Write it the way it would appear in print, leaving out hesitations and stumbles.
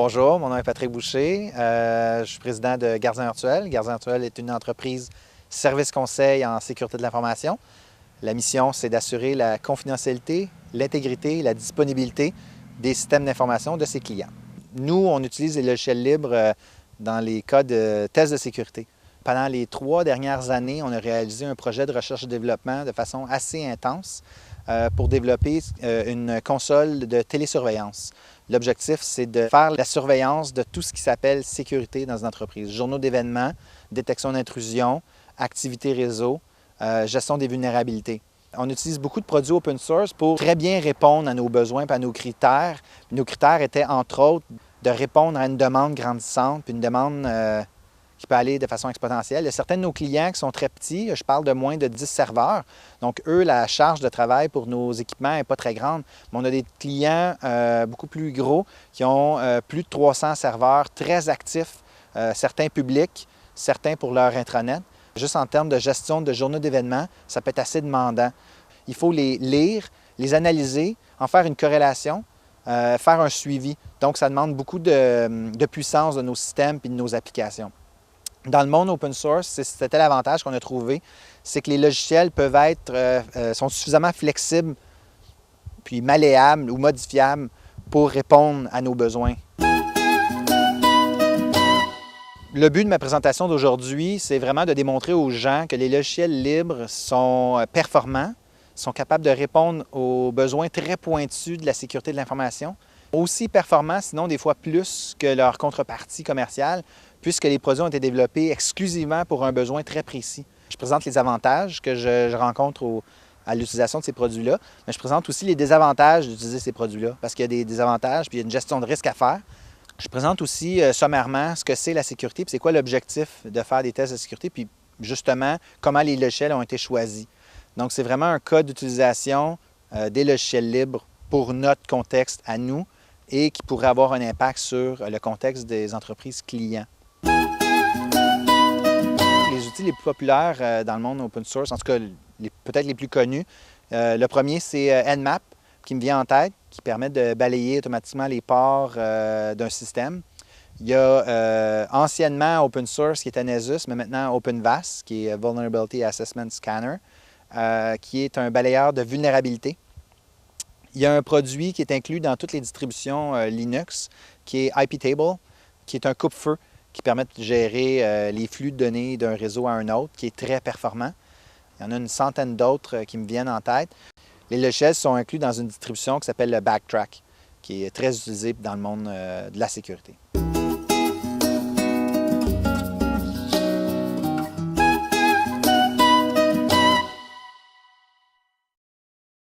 Bonjour, mon nom est Patrick Boucher. Je suis président de Gardien Virtuel. Gardien Virtuel est une entreprise service conseil en sécurité de l'information. La mission, c'est d'assurer la confidentialité, l'intégrité et la disponibilité des systèmes d'information de ses clients. Nous, on utilise les logiciels libres dans les cas de tests de sécurité. Pendant les 3 dernières années, on a réalisé un projet de recherche et développement de façon assez intense pour développer une console de télésurveillance. L'objectif, c'est de faire la surveillance de tout ce qui s'appelle sécurité dans une entreprise. Journaux d'événements, détection d'intrusion, activités réseau, gestion des vulnérabilités. On utilise beaucoup de produits open source pour très bien répondre à nos besoins et à nos critères. Nos critères étaient, entre autres, de répondre à une demande grandissante, puis une demande qui peut aller de façon exponentielle. Il y a certains de nos clients qui sont très petits, je parle de moins de 10 serveurs. Donc, eux, la charge de travail pour nos équipements n'est pas très grande. Mais on a des clients beaucoup plus gros qui ont plus de 300 serveurs très actifs, certains publics, certains pour leur intranet. Juste en termes de gestion de journaux d'événements, ça peut être assez demandant. Il faut les lire, les analyser, en faire une corrélation, faire un suivi. Donc, ça demande beaucoup de puissance de nos systèmes et de nos applications. Dans le monde open source, c'était l'avantage qu'on a trouvé, c'est que les logiciels peuvent sont suffisamment flexibles puis malléables ou modifiables pour répondre à nos besoins. Le but de ma présentation d'aujourd'hui, c'est vraiment de démontrer aux gens que les logiciels libres sont performants, sont capables de répondre aux besoins très pointus de la sécurité de l'information, aussi performants, sinon des fois plus que leur contrepartie commerciale, puisque les produits ont été développés exclusivement pour un besoin très précis. Je présente les avantages que je rencontre à l'utilisation de ces produits-là, mais je présente aussi les désavantages d'utiliser ces produits-là, parce qu'il y a des désavantages, puis il y a une gestion de risque à faire. Je présente aussi sommairement ce que c'est la sécurité, puis c'est quoi l'objectif de faire des tests de sécurité, puis justement, comment les logiciels ont été choisis. Donc, c'est vraiment un cas d'utilisation des logiciels libres pour notre contexte à nous et qui pourrait avoir un impact sur le contexte des entreprises clients. Les outils les plus populaires dans le monde open source, en tout cas peut-être les plus connus, le premier c'est Nmap qui me vient en tête, qui permet de balayer automatiquement les ports d'un système. Il y a anciennement open source qui était Nessus, mais maintenant OpenVAS, qui est Vulnerability Assessment Scanner, qui est un balayeur de vulnérabilité. Il y a un produit qui est inclus dans toutes les distributions Linux, qui est iptable, qui est un coupe-feu qui permet de gérer les flux de données d'un réseau à un autre, qui est très performant. Il y en a une centaine d'autres qui me viennent en tête. Les logiciels sont inclus dans une distribution qui s'appelle le Backtrack, qui est très utilisée dans le monde de la sécurité.